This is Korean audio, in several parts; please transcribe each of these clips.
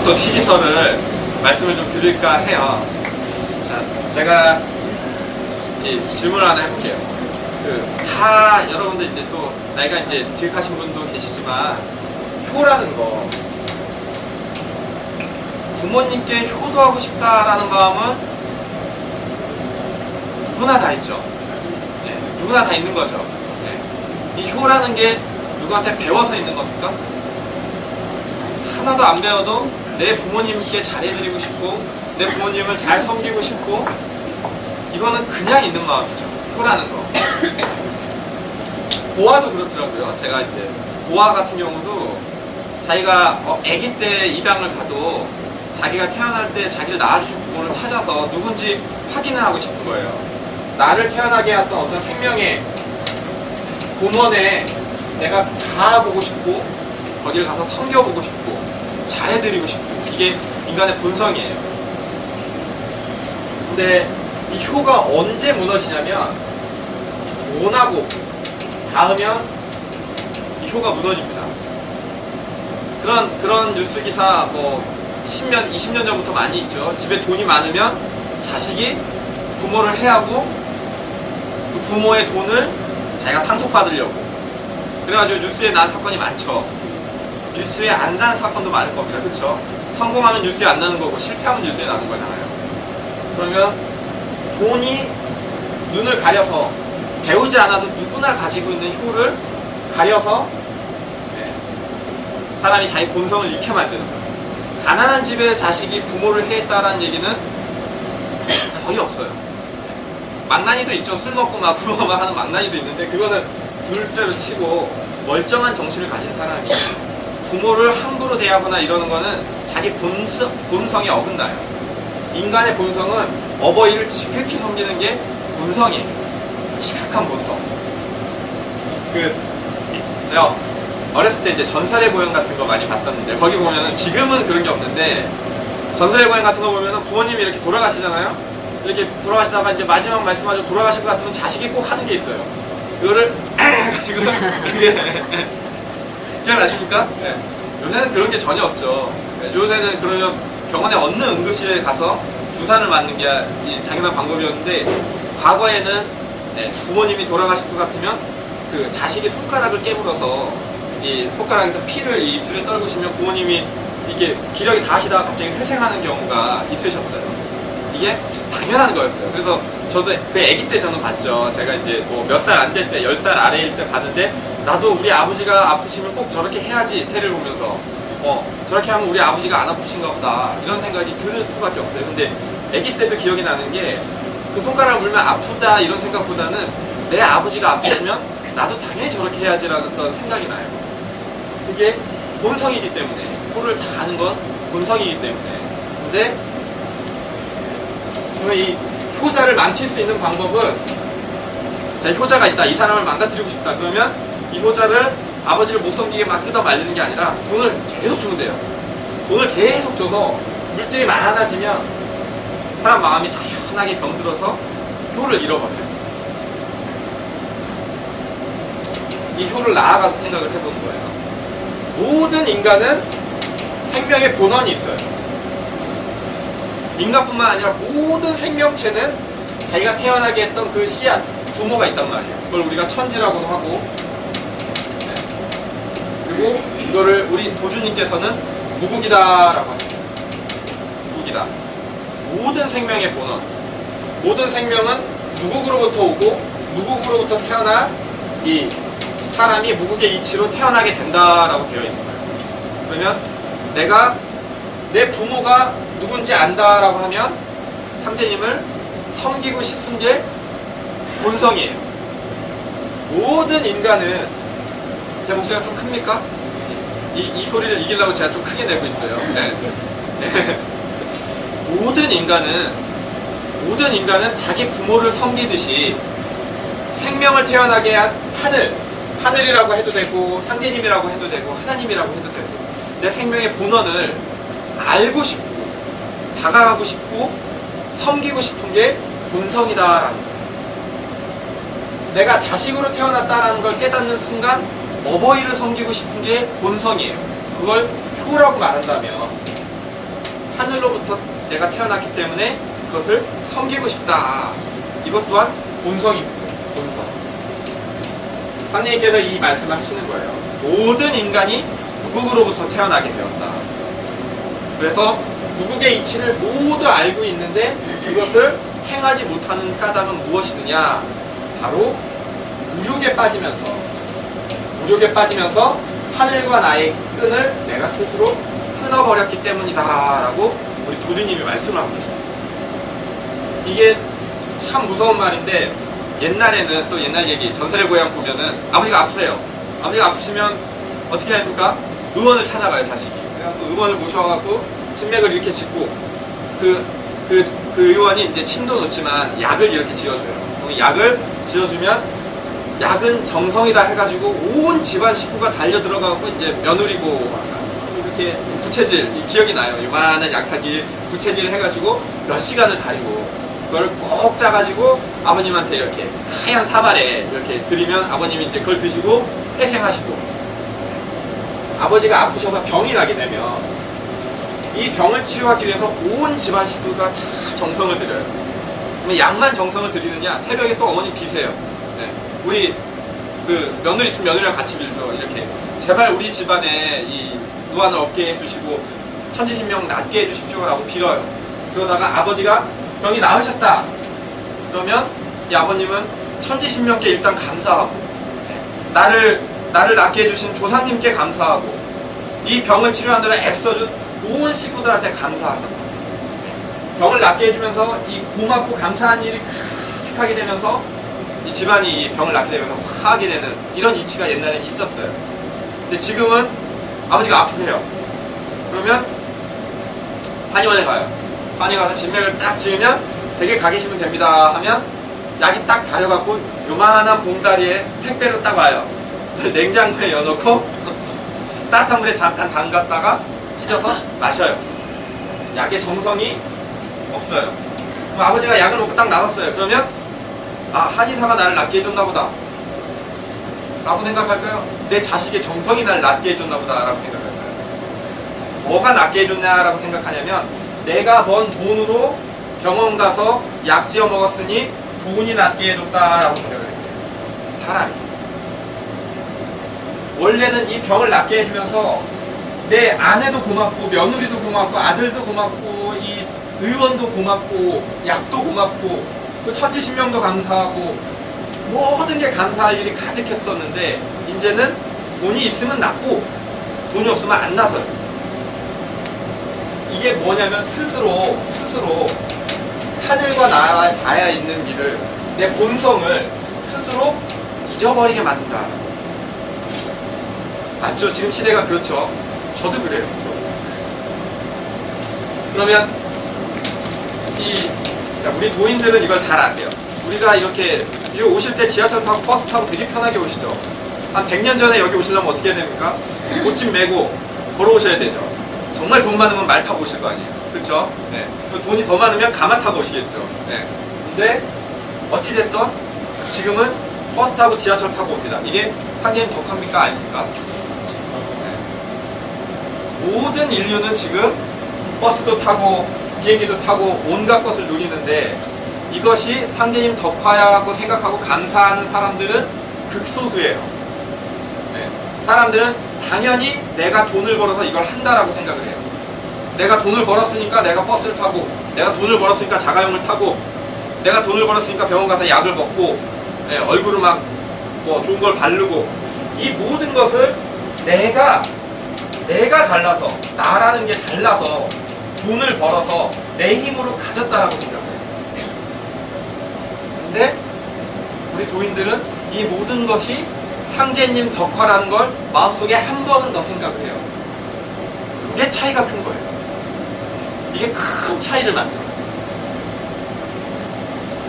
목도 취지서를 말씀을 좀 드릴까 해요. 자, 제가 질문을 하나 해볼게요. 다 여러분들 이제 또 나이가 이제 지극하신 분도 계시지만 효라는 거, 부모님께 효도하고 싶다라는 마음은 누구나 다 있죠. 네, 누구나 다 있는 거죠. 네. 이 효라는 게 누구한테 배워서 있는 겁니까? 하나도 안 배워도 내 부모님께 잘해드리고 싶고 내 부모님을 잘 섬기고 싶고, 이거는 그냥 있는 마음이죠. 효라는 거. 고아도 그렇더라고요. 제가 이제 고아 같은 경우도 자기가 아기 때 입양을 가도 자기가 태어날 때 자기를 낳아주신 부모를 찾아서 누군지 확인을 하고 싶은 거예요. 나를 태어나게 했던 어떤 생명의 본원에 내가 가보고 싶고 거기를 가서 섬겨보고 싶고 잘해드리고 싶고, 이게 인간의 본성이에요. 근데 이 효가 언제 무너지냐면 돈하고 닿으면 이 효가 무너집니다. 그런 뉴스 기사 뭐 10년, 20년 전부터 많이 있죠. 집에 돈이 많으면 자식이 부모를 해하고 그 부모의 돈을 자기가 상속받으려고, 그래가지고 뉴스에 난 사건이 많죠. 뉴스에 안 나는 사건도 많을 겁니다. 그렇죠? 성공하면 뉴스에 안 나는 거고 실패하면 뉴스에 나는 거잖아요. 그러면 돈이 눈을 가려서, 배우지 않아도 누구나 가지고 있는 효를 가려서 사람이 자기 본성을 잃게 만드는 거예요. 가난한 집의 자식이 부모를 해했다라는 얘기는 거의 없어요. 망나니도 있죠. 술 먹고 막 부모만 하는 망나니도 있는데, 그거는 둘째로 치고 멀쩡한 정신을 가진 사람이 부모를 함부로 대하거나 이러는 거는 자기 본성에 어긋나요. 인간의 본성은 어버이를 지극히 섬기는 게 본성이에요. 지극한 본성. 제가 어렸을 때 이제 전설의 고향 같은 거 많이 봤었는데, 거기 보면은 지금은 그런 게 없는데, 전설의 고향 같은 거 보면은 부모님이 이렇게 돌아가시잖아요. 이렇게 돌아가시다가 이제 마지막 말씀하시고 돌아가실 것 같으면 자식이 꼭 하는 게 있어요. 그거를 가지고 기억나십니까? 네. 요새는 그런 게 전혀 없죠. 네. 요새는 그러면 병원에 어느 응급실에 가서 주사를 맞는 게 당연한 방법이었는데, 과거에는 부모님이 돌아가실 것 같으면 그 자식이 손가락을 깨물어서 이 손가락에서 피를 이 입술에 떨구시면 부모님이 이렇게 기력이 다하시다가 갑자기 회생하는 경우가 있으셨어요. 이게 당연한 거였어요. 그래서 저도 그 아기 때 저는 봤죠. 제가 이제 뭐 몇 살 안 될 때, 10살 아래일 때 봤는데, 나도 우리 아버지가 아프시면 꼭 저렇게 해야지, 태를 보면서 저렇게 하면 우리 아버지가 안 아프신가 보다, 이런 생각이 들 수밖에 없어요. 근데 아기 때도 기억이 나는 게, 그 손가락을 물면 아프다 이런 생각보다는 내 아버지가 아프시면 나도 당연히 저렇게 해야지라는 어떤 생각이 나요. 그게 본성이기 때문에, 효를 다 아는 건 본성이기 때문에. 근데 이 효자를 망칠 수 있는 방법은, 자, 효자가 있다, 이 사람을 망가뜨리고 싶다, 그러면 이 효자를, 아버지를 못 섬기게 막 뜯어 말리는 게 아니라 돈을 계속 주면 돼요. 돈을 계속 줘서 물질이 많아지면 사람 마음이 자연하게 병들어서 효를 잃어버려요. 이 효를 나아가서 생각을 해보는 거예요. 모든 인간은 생명의 본원이 있어요. 인간뿐만 아니라 모든 생명체는 자기가 태어나게 했던 그 씨앗, 부모가 있단 말이에요. 그걸 우리가 천지라고도 하고, 그리고 이거를 우리 도주님께서는 무국이다라고 하셨어요. 무국이다. 모든 생명의 본원, 모든 생명은 무국으로부터 오고 무국으로부터 태어나 이 사람이 무국의 이치로 태어나게 된다라고 되어 있는 거예요. 그러면 내가 내 부모가 누군지 안다라고 하면 상제님을 섬기고 싶은 게 본성이에요. 모든 인간은, 제 목소리가 좀 큽니까? 이 소리를 이기려고 제가 좀 크게 내고 있어요. 네. 네. 모든 인간은 자기 부모를 섬기듯이 생명을 태어나게 한 하늘이라고 해도 되고 상제님이라고 해도 되고 하나님이라고 해도 되고, 내 생명의 본원을 알고 싶고 다가가고 싶고 섬기고 싶은 게 본성이다라는 거예요. 내가 자식으로 태어났다라는 걸 깨닫는 순간 어버이를 섬기고 싶은 게 본성이에요. 그걸 효라고 말한다면 하늘로부터 내가 태어났기 때문에 그것을 섬기고 싶다. 이것 또한 본성입니다. 본성. 상님께서 이 말씀을 하시는 거예요. 모든 인간이 무국으로부터 태어나게 되었다. 그래서 무국의 이치를 모두 알고 있는데 그것을 행하지 못하는 까닭은 무엇이느냐? 바로 무력에 빠지면서 하늘과 나의 끈을 내가 스스로 끊어버렸기 때문이다 라고 우리 도주님이 말씀을 하고 계십니다. 이게 참 무서운 말인데, 옛날에는 또 옛날 얘기, 전설의 고향 보면은 아버지가 아프세요. 아버지가 아프시면 어떻게 합니까? 의원을 찾아가요, 자식이. 그래갖고 의원을 모셔갖고 진맥을 이렇게 짓고 그 의원이 이제 침도 놓지만 약을 이렇게 지어줘요. 약을 지어주면 약은 정성이다 해가지고 온 집안 식구가 달려 들어가고 이제 며느리고 이렇게 부채질, 기억이 나요. 요만한 약하기 부채질을 해가지고 몇 시간을 다리고 그걸 꼭 짜가지고 아버님한테 이렇게 하얀 사발에 이렇게 드리면 아버님이 이제 그걸 드시고 회생하시고, 아버지가 아프셔서 병이 나게 되면 이 병을 치료하기 위해서 온 집안 식구가 다 정성을 들여요. 그러면 약만 정성을 들이느냐? 새벽에 또 어머니 비세요. 네. 우리 그 며느리 있으면 며느리랑 같이 빌죠. 이렇게 제발 우리 집안에 이 무한을 없게 해주시고 천지신명 낫게 해주십시오 라고 빌어요. 그러다가 아버지가 병이 나으셨다 그러면 이 아버님은 천지신명께 일단 감사하고, 나를 낫게 해주신 조상님께 감사하고, 이 병을 치료하느라 애써준 온 식구들한테 감사하고, 병을 낫게 해주면서 이 고맙고 감사한 일이 가득하게 되면서 이 집안이 이 병을 낫게 되면서 화하게 되는 이런 이치가 옛날에 있었어요. 근데 지금은 아버지가 아프세요. 그러면 한의원에 가요. 한의원에 가서 진맥을 딱 지으면 댁에 가 계시면 됩니다 하면 약이 딱 달여갖고 요만한 봉다리에 택배로 딱 와요. 냉장고에 넣어놓고 따뜻한 물에 잠깐 담갔다가 찢어서 마셔요. 약의 정성이 없어요. 그럼 아버지가 약을 놓고 딱 나눴어요. 그러면 한의사가 나를 낫게 해줬나 보다 라고 생각할까요? 내 자식의 정성이 나를 낫게 해줬나 보다 라고 생각할까요? 뭐가 낫게 해줬냐라고 생각하냐면, 내가 번 돈으로 병원 가서 약 지어 먹었으니 돈이 낫게 해줬다라고 생각을 해요. 사람이 원래는 이 병을 낫게 해주면서 내 아내도 고맙고 며느리도 고맙고 아들도 고맙고 이 의원도 고맙고 약도 고맙고 그 천지신명도 감사하고 모든 게 감사할 일이 가득했었는데, 이제는 돈이 있으면 낫고 돈이 없으면 안 나서요. 이게 뭐냐면 스스로 하늘과 나라에 닿아 있는 길을, 내 본성을 스스로 잊어버리게 만든다. 맞죠? 지금 시대가 그렇죠. 저도 그래요. 그러면 우리 도인들은 이걸 잘 아세요. 우리가 이렇게 오실 때 지하철 타고 버스 타고 되게 편하게 오시죠. 한 100년 전에 여기 오시려면 어떻게 해야 됩니까? 옷집 메고 걸어오셔야 되죠. 정말 돈 많으면 말 타고 오실 거 아니에요. 그쵸? 네. 돈이 더 많으면 가마 타고 오시겠죠. 네. 근데 어찌됐든 지금은 버스 타고 지하철 타고 옵니다. 이게 상님 덕합니까? 아닙니까? 네. 모든 인류는 지금 버스도 타고 비행기도 타고 온갖 것을 누리는데, 이것이 상제님 덕화야고 생각하고 감사하는 사람들은 극소수예요. 네. 사람들은 당연히 내가 돈을 벌어서 이걸 한다라고 생각을 해요. 내가 돈을 벌었으니까 내가 버스를 타고, 내가 돈을 벌었으니까 자가용을 타고, 내가 돈을 벌었으니까 병원 가서 약을 먹고, 네, 얼굴을 막 뭐 좋은 걸 바르고, 이 모든 것을 내가 잘나서, 나라는 게 잘나서 돈을 벌어서 내 힘으로 가졌다라고 생각해요. 근데 우리 도인들은 이 모든 것이 상제님 덕화라는 걸 마음속에 한 번은 더 생각을 해요. 이게 차이가 큰 거예요. 이게 큰 차이를 만들어요.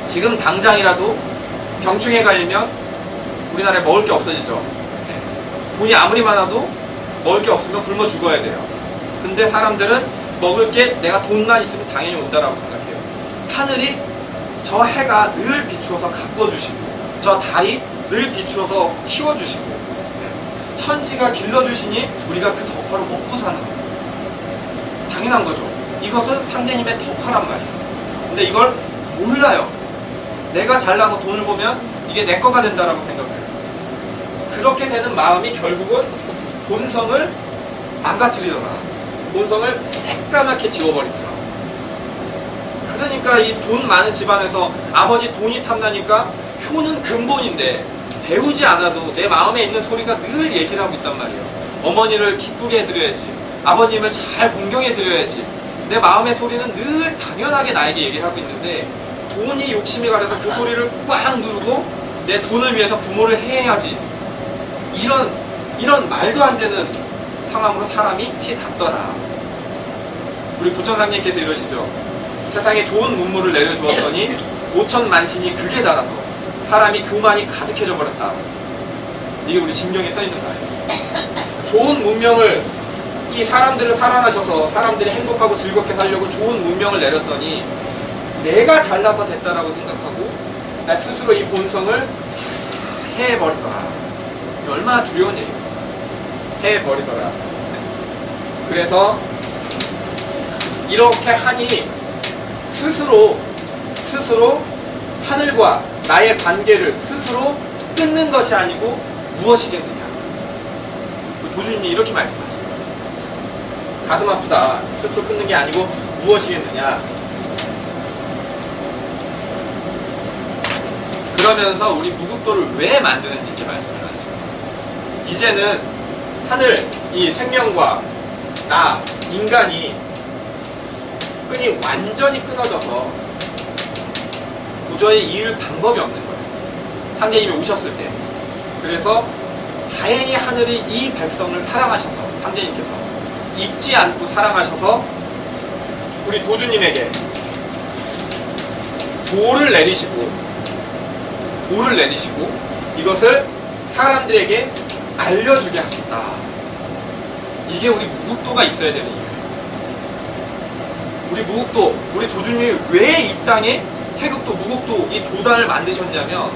지금 당장이라도 병충해 걸리면 우리나라에 먹을 게 없어지죠. 돈이 아무리 많아도 먹을 게 없으면 굶어 죽어야 돼요. 근데 사람들은 먹을 게 내가 돈만 있으면 당연히 온다라고 생각해요. 하늘이 저 해가 늘 비추어서 가꿔주시고, 저 달이 늘 비추어서 키워주시고, 천지가 길러주시니 우리가 그 덕화로 먹고 사는 거예요. 당연한 거죠. 이것은 상제님의 덕화란 말이에요. 근데 이걸 몰라요. 내가 잘나서 돈을 보면 이게 내 거가 된다라고 생각해요. 그렇게 되는 마음이 결국은 본성을 망가뜨리더라. 본성을 새까맣게 지워버리더라. 그러니까 이 돈 많은 집안에서 아버지 돈이 탐나니까 효는 근본인데 배우지 않아도 내 마음에 있는 소리가 늘 얘기를 하고 있단 말이에요. 어머니를 기쁘게 해드려야지. 아버님을 잘 공경해드려야지. 내 마음의 소리는 늘 당연하게 나에게 얘기를 하고 있는데 돈이 욕심이 가려서 그 소리를 꽉 누르고 내 돈을 위해서 부모를 해야지. 이런 말도 안 되는 상황으로 사람이 치닫더라. 우리 부천상님께서 이러시죠. 세상에 좋은 문물을 내려주었더니 5천만신이 극에 달아서 사람이 교만이 가득해져 버렸다. 이게 우리 진경에 써있는 말이에요. 좋은 문명을 이 사람들을 사랑하셔서 사람들이 행복하고 즐겁게 살려고 좋은 문명을 내렸더니 내가 잘나서 됐다라고 생각하고 나 스스로 이 본성을 해버리더라. 얼마나 두려운 일이에요. 해버리더라. 그래서 이렇게 하니 스스로 하늘과 나의 관계를 스스로 끊는 것이 아니고 무엇이겠느냐. 도주님이 이렇게 말씀하셔요. 가슴 아프다. 스스로 끊는 게 아니고 무엇이겠느냐. 그러면서 우리 무국도를 왜 만드는지 이렇게 말씀을 하셨어요. 이제는 하늘, 이 생명과 나, 인간이 끈이 완전히 끊어져서 도저히 이을 방법이 없는 거예요. 상제님이 오셨을 때. 그래서 다행히 하늘이 이 백성을 사랑하셔서 상제님께서 잊지 않고 사랑하셔서 우리 도주님에게 돌을 내리시고 이것을 사람들에게 알려주게 하셨다. 이게 우리 무국도가 있어야 되는 이유예요. 우리 무국도, 우리 도주님이 왜 이 땅에 태국도, 무국도 이 도단을 만드셨냐면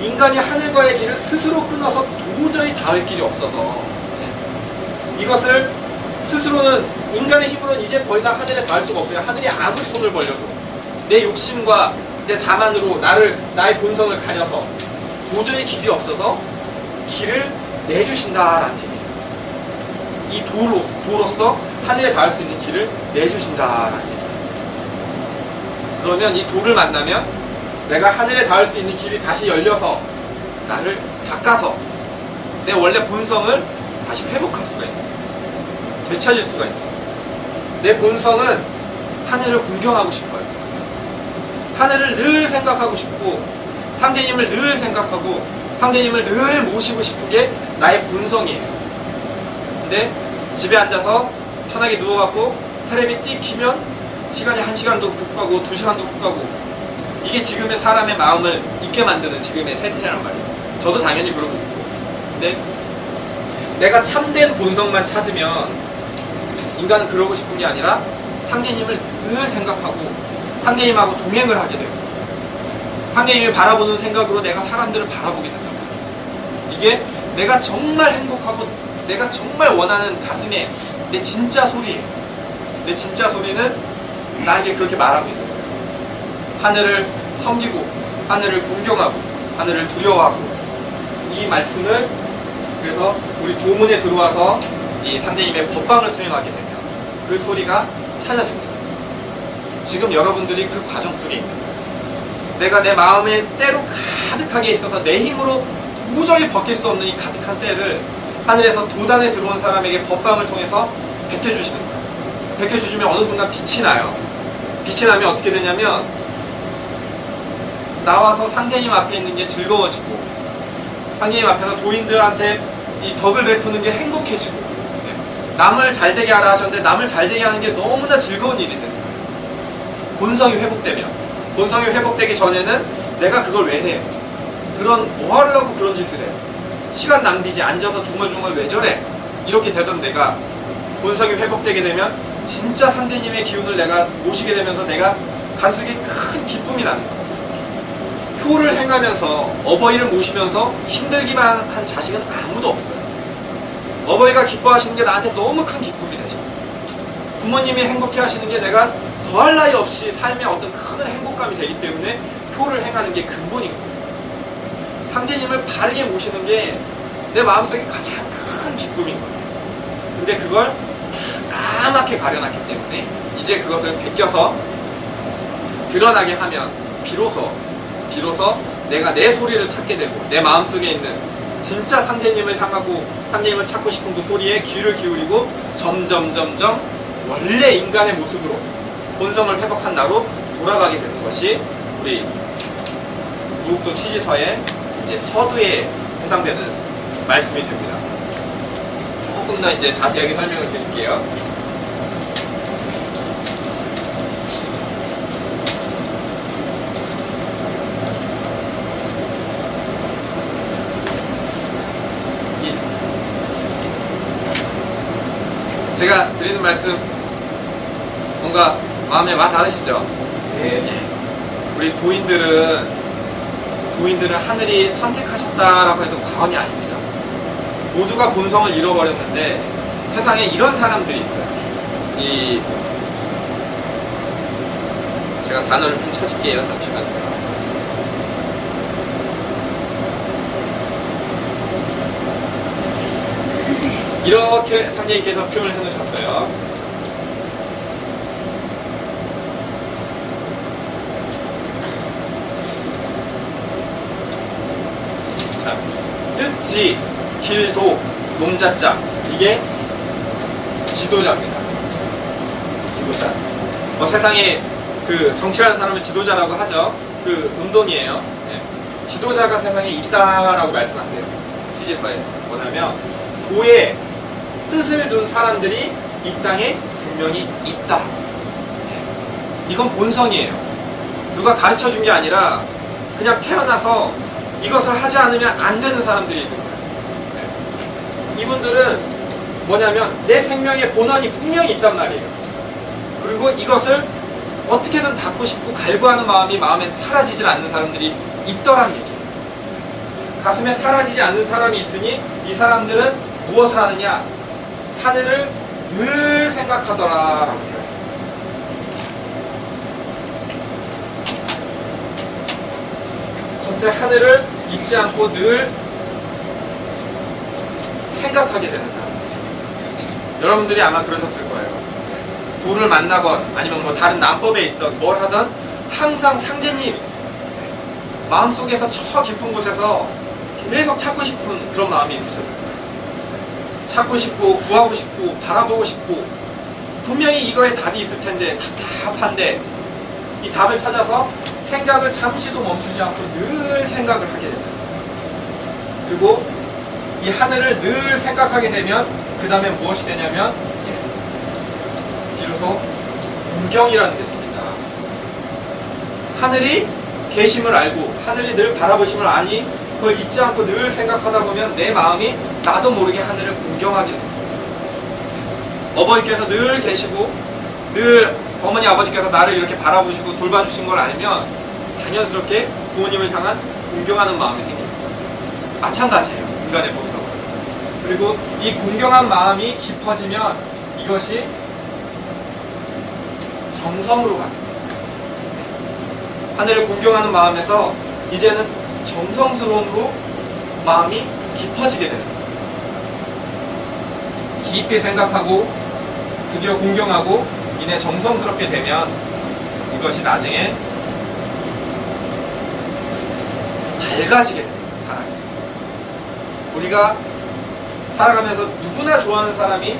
인간이 하늘과의 길을 스스로 끊어서 도저히 닿을 길이 없어서 이것을 스스로는 인간의 힘으로는 이제 더 이상 하늘에 닿을 수가 없어요. 하늘이 아무리 손을 벌려도 내 욕심과 내 자만으로 나의 본성을 가려서 도저히 길이 없어서 길을 내주신다라는 얘기예요. 이 도로서 하늘에 닿을 수 있는 길을 내주신다라는 얘기예요. 그러면 이 도를 만나면 내가 하늘에 닿을 수 있는 길이 다시 열려서 나를 닦아서 내 원래 본성을 다시 회복할 수가 있는 거예요. 되찾을 수가 있는 거예요. 내 본성은 하늘을 공경하고 싶어요. 하늘을 늘 생각하고 싶고 상제님을 늘 생각하고 상제님을 늘 모시고 싶은 게 나의 본성이에요. 근데 집에 앉아서 편하게 누워갖고 텔레비 띡 키면 시간이 1시간도 훅 가고 2시간도 훅 가고 이게 지금의 사람의 마음을 있게 만드는 지금의 세태란 말이에요. 저도 당연히 그러고 있고. 근데 내가 참된 본성만 찾으면 인간은 그러고 싶은 게 아니라 상제님을 늘 생각하고 상제님하고 동행을 하게 되고 상제님을 바라보는 생각으로 내가 사람들을 바라보게 된단 말이에요. 이게 내가 정말 행복하고 내가 정말 원하는 가슴에 내 진짜 소리예요. 내 진짜 소리는 나에게 그렇게 말하고 있는 거예요. 하늘을 섬기고 하늘을 공경하고 하늘을 두려워하고 이 말씀을 그래서 우리 도문에 들어와서 이 상제님의 법방을 수행하게 되면 그 소리가 찾아집니다. 지금 여러분들이 그 과정 속에 있는 거예요. 내가 내 마음에 때로 가득하게 있어서 내 힘으로 도저히 벗길 수 없는 이 가득한 때를 하늘에서 도단에 들어온 사람에게 법방을 통해서 베껴주시는 거예요. 베껴주시면 어느 순간 빛이 나요. 빛이 나면 어떻게 되냐면 나와서 상제님 앞에 있는 게 즐거워지고 상제님 앞에서 도인들한테 이 덕을 베푸는 게 행복해지고 남을 잘되게 하라 하셨는데 남을 잘되게 하는 게 너무나 즐거운 일이 되는 거예요. 본성이 회복되면 본성이 회복되기 전에는 내가 그걸 왜 해? 뭐 하려고 그런 짓을 해? 시간 낭비지 앉아서 중얼중얼 왜 저래? 이렇게 되던 내가 본성이 회복되게 되면 진짜 상제님의 기운을 내가 모시게 되면서 내가 가슴에 큰 기쁨이 나는 거예요. 효를 행하면서 어버이를 모시면서 힘들기만 한 자식은 아무도 없어요. 어버이가 기뻐하시는 게 나한테 너무 큰 기쁨이 되죠. 부모님이 행복해 하시는 게 내가 더할 나위 없이 삶의 어떤 큰 행복감이 되기 때문에 효를 행하는 게 근본인 거예요. 상제님을 바르게 모시는 게 내 마음속에 가장 큰 기쁨인 거예요. 근데 그걸 까맣게 가려놨기 때문에 이제 그것을 베껴서 드러나게 하면 비로소 내가 내 소리를 찾게 되고 내 마음속에 있는 진짜 상제님을 향하고 상제님을 찾고 싶은 그 소리에 귀를 기울이고 점점 원래 인간의 모습으로 본성을 회복한 나로 돌아가게 되는 것이 우리 무국도 취지서의 이제 서두에 해당되는 말씀이 됩니다. 조금 더 이제 자세하게 설명을 드릴게요. 제가 드리는 말씀 뭔가 마음에 와 닿으시죠? 네. 우리 도인들은 하늘이 선택하셨다라고 해도 과언이 아닙니다. 모두가 본성을 잃어버렸는데 세상에 이런 사람들이 있어요. 제가 단어를 좀 찾을게요. 잠시만요. 이렇게 상제님께서 표현을 해놓으셨어요. 자, 뜻지, 길도, 농자자, 이게 지도자입니다. 지도자. 세상에 그 정치하는 사람을 지도자라고 하죠. 그 운동이에요. 네. 지도자가 세상에 있다라고 말씀하세요. 취지서에. 뭐냐면 도의 뜻을 둔 사람들이 이 땅에 분명히 있다. 네. 이건 본성이에요. 누가 가르쳐 준 게 아니라 그냥 태어나서 이것을 하지 않으면 안 되는 사람들이 있는 거예요. 네. 이분들은 뭐냐면 내 생명의 본원이 분명히 있단 말이에요. 그리고 이것을 어떻게든 닫고 싶고 갈구하는 마음이 마음에 사라지질 않는 사람들이 있더란 얘기예요. 가슴에 사라지지 않는 사람이 있으니 이 사람들은 무엇을 하느냐? 하늘을 늘 생각하더라라고 되어 있습니다. 첫째, 하늘을 잊지 않고 늘 생각하게 되는 사람들. 여러분들이 아마 그러셨을 거예요. 도를 만나건 아니면 뭐 다른 난법에 있던 뭘 하던 항상 상제님 마음속에서 저 깊은 곳에서 계속 찾고 싶은 그런 마음이 있으셨을 거예요. 찾고 싶고 구하고 싶고 바라보고 싶고 분명히 이거에 답이 있을 텐데 답답한데 이 답을 찾아서 생각을 잠시도 멈추지 않고 늘 생각을 하게 됩니다. 그리고 이 하늘을 늘 생각하게 되면 그 다음에 무엇이 되냐면 비로소 공경이라는 게 생긴다. 하늘이 계심을 알고 하늘이 늘 바라보심을 아니 그걸 잊지 않고 늘 생각하다 보면 내 마음이 나도 모르게 하늘을 공경하게 됩니다. 어머니께서 늘 계시고 늘 어머니 아버지께서 나를 이렇게 바라보시고 돌봐주신 걸 알면 당연스럽게 부모님을 향한 공경하는 마음이 생깁니다. 마찬가지예요. 인간의 본성. 그리고 이 공경한 마음이 깊어지면 이것이 정성으로 바뀝니다. 하늘을 공경하는 마음에서 이제는 정성스러움으로 마음이 깊어지게 됩니다. 깊게 생각하고 드디어 공경하고 이내 정성스럽게 되면 이것이 나중에 밝아지게 됩니다. 사람이. 우리가 살아가면서 누구나 좋아하는 사람이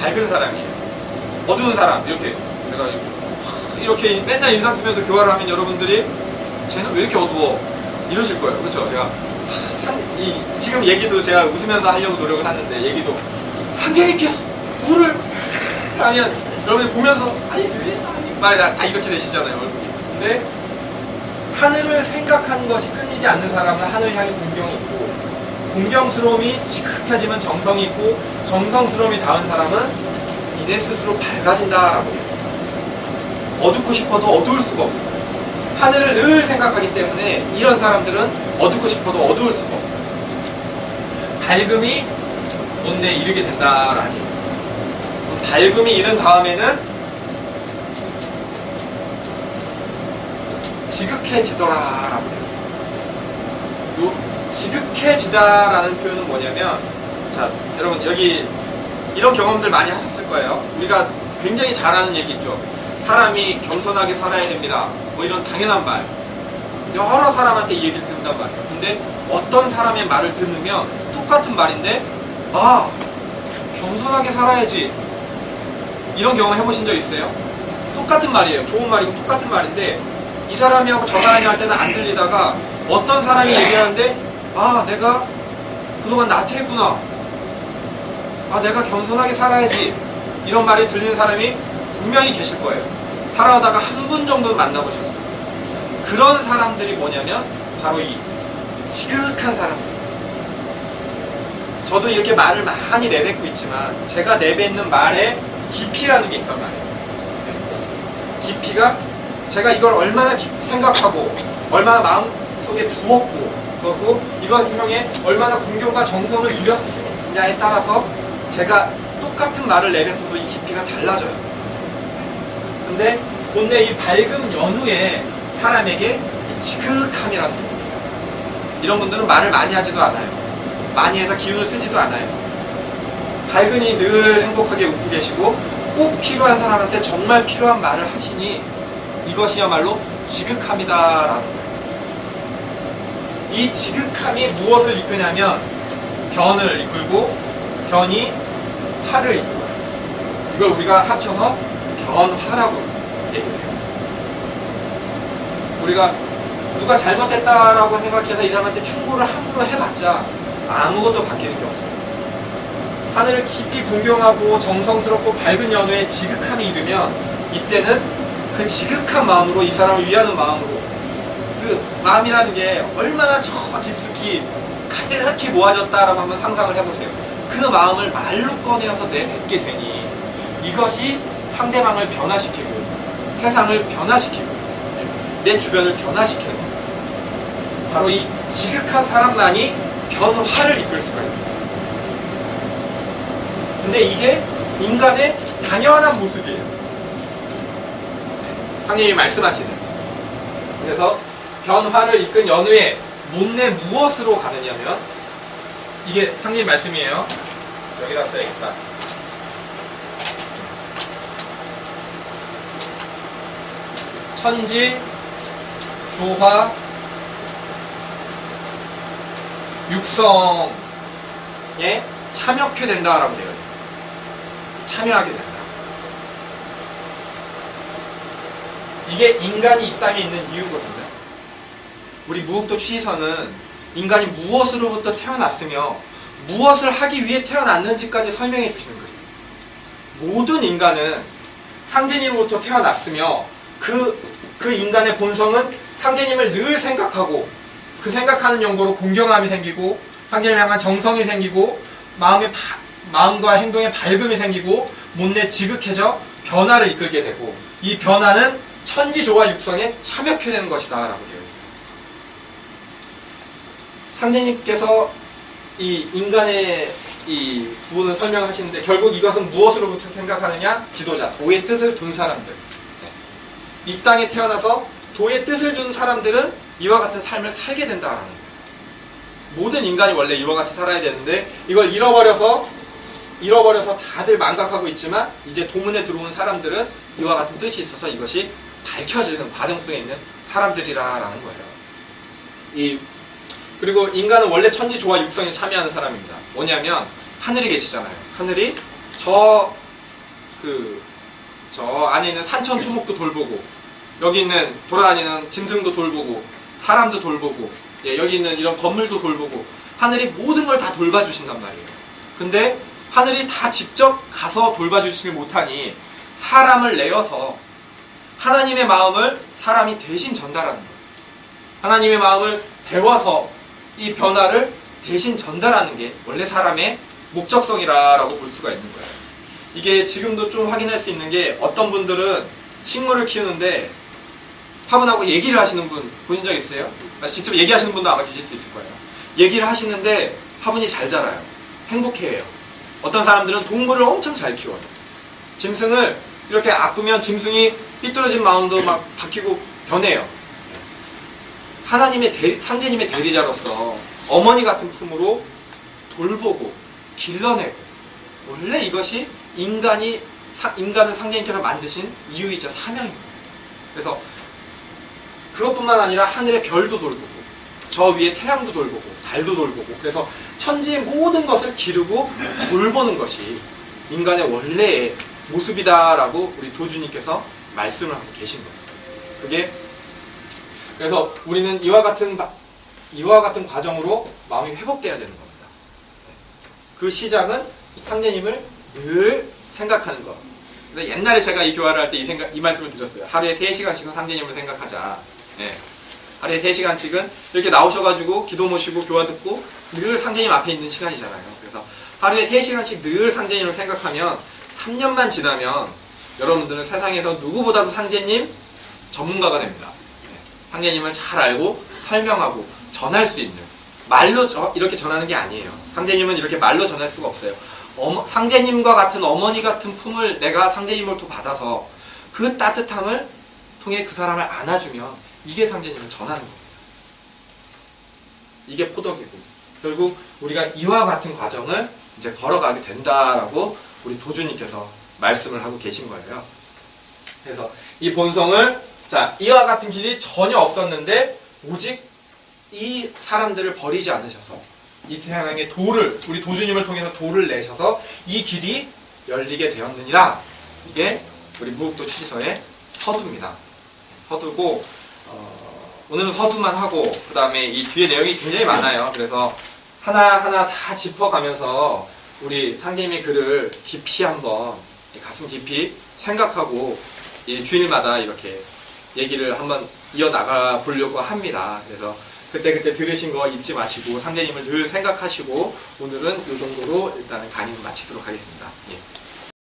밝은 사람이에요. 어두운 사람 이렇게 제가 이렇게 맨날 인상 쓰면서 교화를 하면 여러분들이 쟤는 왜 이렇게 어두워 이러실 거예요. 그렇죠? 제가 지금 얘기도 제가 웃으면서 하려고 노력을 하는데 얘기도 상제님께서 뭐를 하면 여러분이 보면서 아니 왜 다 이렇게 되시잖아요. 얼굴이. 근데 하늘을 생각하는 것이 끊이지 않는 사람은 하늘 향해 공경이 있고 공경스러움이 지극해지면 정성이 있고 정성스러움이 닿은 사람은 이내 스스로 밝아진다라고 되어 있어요. 어둡고 싶어도 어두울 수가 없고 하늘을 늘 생각하기 때문에 이런 사람들은 어둡고 싶어도 어두울 수가 없어요. 밝음이 온데 이르게 된다라니 밝음이 이른 다음에는 지극해지더라라고 되어 있어요. 요 지극해지다라는 표현은 뭐냐면, 자, 여러분 여기 이런 경험들 많이 하셨을 거예요. 우리가 굉장히 잘 아는 얘기 있죠. 사람이 겸손하게 살아야 됩니다. 뭐 이런 당연한 말. 여러 사람한테 이 얘기를 듣는단 말이에요. 근데 어떤 사람의 말을 들으면 똑같은 말인데, 아, 겸손하게 살아야지. 이런 경험 해보신 적 있어요? 똑같은 말이에요. 좋은 말이고 똑같은 말인데, 이 사람이 하고 저 사람이 할 때는 안 들리다가 어떤 사람이 얘기하는데, 아, 내가 그동안 나태했구나. 아, 내가 겸손하게 살아야지. 이런 말이 들리는 사람이 분명히 계실 거예요. 살아오다가 한 분 정도는 만나보셨어요. 그런 사람들이 뭐냐면 바로 이 지극한 사람들. 저도 이렇게 말을 많이 내뱉고 있지만 제가 내뱉는 말에 깊이라는 게 있단 말이에요. 깊이가 제가 이걸 얼마나 깊이 생각하고 얼마나 마음속에 두었고, 그리고 이것을 향해 얼마나 궁경과 정성을 들였느냐에 따라서 제가 똑같은 말을 내뱉어도 이 깊이가 달라져요. 근데 본래 이 밝음 연후에 사람에게 이 지극함이라는 겁니다. 이런 분들은 말을 많이 하지도 않아요. 많이 해서 기운을 쓰지도 않아요. 밝으니 늘 행복하게 웃고 계시고 꼭 필요한 사람한테 정말 필요한 말을 하시니 이것이야말로 지극함이다라는 거예요. 이 지극함이 무엇을 이끄냐면 변을 이끌고 변이 화를 이끌어요. 이걸 우리가 합쳐서 변화라고 얘기해요. 우리가 누가 잘못했다라고 생각해서 이 사람한테 충고를 함부로 해봤자 아무것도 바뀌는 게 없어요. 하늘을 깊이 공경하고 정성스럽고 밝은 연후에 지극함이 이르면 이때는 그 지극한 마음으로 이 사람을 위하는 마음으로, 그 마음이라는 게 얼마나 저 깊숙이 가득히 모아졌다라고 한번 상상을 해보세요. 그 마음을 말로 꺼내어서 내뱉게 되니 이것이 상대방을 변화시키고 세상을 변화시키고 내 주변을 변화시키는 거예요. 바로 이 지극한 사람만이 변화를 이끌 수가 있어요. 근데 이게 인간의 당연한 모습이에요. 상님이 말씀하시는. 그래서 변화를 이끈 연후에 못내 무엇으로 가느냐면, 이게 상님 말씀이에요. 여기다 써야겠다. 천지, 조화, 육성에 참여하게 된다라고 되어 있어요. 참여하게 된다. 이게 인간이 이 땅에 있는 이유거든요. 우리 무국도 취지서는 인간이 무엇으로부터 태어났으며 무엇을 하기 위해 태어났는지까지 설명해 주시는 거예요. 모든 인간은 상제님으로부터 태어났으며 그 인간의 본성은 상제님을 늘 생각하고 그 생각하는 연고로 공경함이 생기고 상제님을 향한 정성이 생기고 마음과 행동에 밝음이 생기고 못내 지극해져 변화를 이끌게 되고, 이 변화는 천지조화 육성에 참여하게 되는 것이다 라고 되어 있어요. 상제님께서 이 인간의 이 부분을 설명하시는데 결국 이것은 무엇으로부터 생각하느냐? 지도자, 도의 뜻을 둔 사람들. 이 땅에 태어나서 도의 뜻을 준 사람들은 이와 같은 삶을 살게 된다라는 거예요. 모든 인간이 원래 이와 같이 살아야 되는데 이걸 잃어버려서 다들 망각하고 있지만 이제 도문에 들어온 사람들은 이와 같은 뜻이 있어서 이것이 밝혀지는 과정 속에 있는 사람들이라는 거예요. 그리고 인간은 원래 천지조화 육성에 참여하는 사람입니다. 뭐냐면 하늘이 계시잖아요. 하늘이 저 안에 있는 산천 초목도 돌보고, 여기 있는 돌아다니는 짐승도 돌보고, 사람도 돌보고, 여기 있는 이런 건물도 돌보고, 하늘이 모든 걸 다 돌봐주신단 말이에요. 근데 하늘이 다 직접 가서 돌봐주시지 못하니 사람을 내어서 하나님의 마음을 사람이 대신 전달하는 거예요. 하나님의 마음을 배워서 이 변화를 대신 전달하는 게 원래 사람의 목적성이라고 볼 수가 있는 거예요. 이게 지금도 좀 확인할 수 있는 게, 어떤 분들은 식물을 키우는데 화분하고 얘기를 하시는 분 보신 적 있어요? 직접 얘기하시는 분도 아마 계실 수 있을 거예요. 얘기를 하시는데 화분이 잘 자라요. 행복해해요. 어떤 사람들은 동물을 엄청 잘 키워요. 짐승을 이렇게 아프면 짐승이 삐뚤어진 마음도 막 바뀌고 변해요. 하나님의 상제님의 대리자로서 어머니 같은 품으로 돌보고 길러내고, 원래 이것이 인간을 상제님께서 만드신 이유이자 사명입니다. 그래서 그것뿐만 아니라 하늘의 별도 돌보고, 저 위에 태양도 돌보고, 달도 돌보고, 그래서 천지의 모든 것을 기르고 돌보는 것이 인간의 원래의 모습이다라고 우리 도주님께서 말씀을 하고 계신 겁니다. 그게, 그래서 우리는 이와 같은 과정으로 마음이 회복돼야 되는 겁니다. 그 시작은 상제님을 늘 생각하는 것. 근데 옛날에 제가 이 교화를 할 때 이 말씀을 드렸어요. 하루에 3시간씩은 상제님을 생각하자. 네. 하루에 3시간씩은 이렇게 나오셔가지고 기도 모시고 교화 듣고 늘 상제님 앞에 있는 시간이잖아요. 그래서 하루에 3시간씩 늘 상제님을 생각하면 3년만 지나면 여러분들은 세상에서 누구보다도 상제님 전문가가 됩니다. 네. 상제님을 잘 알고 설명하고 전할 수 있는, 말로 이렇게 전하는 게 아니에요. 상제님은 이렇게 말로 전할 수가 없어요. 상제님과 같은 어머니 같은 품을 내가 상제님으로부터 받아서 그 따뜻함을 통해 그 사람을 안아주면 이게 상제님을 전하는 겁니다. 이게 포덕이고, 결국 우리가 이와 같은 과정을 이제 걸어가게 된다라고 우리 도주님께서 말씀을 하고 계신 거예요. 그래서 이 본성을, 자, 이와 같은 길이 전혀 없었는데 오직 이 사람들을 버리지 않으셔서 이 세상에 우리 도주님을 통해서 돌을 내셔서 이 길이 열리게 되었느니라. 이게 우리 무국도 추지서의 서두입니다. 서두고, 오늘은 서두만 하고 그 다음에 이 뒤에 내용이 굉장히 많아요. 그래서 하나하나 다 짚어가면서 우리 상제님의 글을 깊이 한번 가슴 깊이 생각하고 이 주일마다 이렇게 얘기를 한번 이어나가 보려고 합니다. 그래서 그때 들으신 거 잊지 마시고 상제님을 늘 생각하시고 오늘은 이 정도로 일단은 강의를 마치도록 하겠습니다. 예.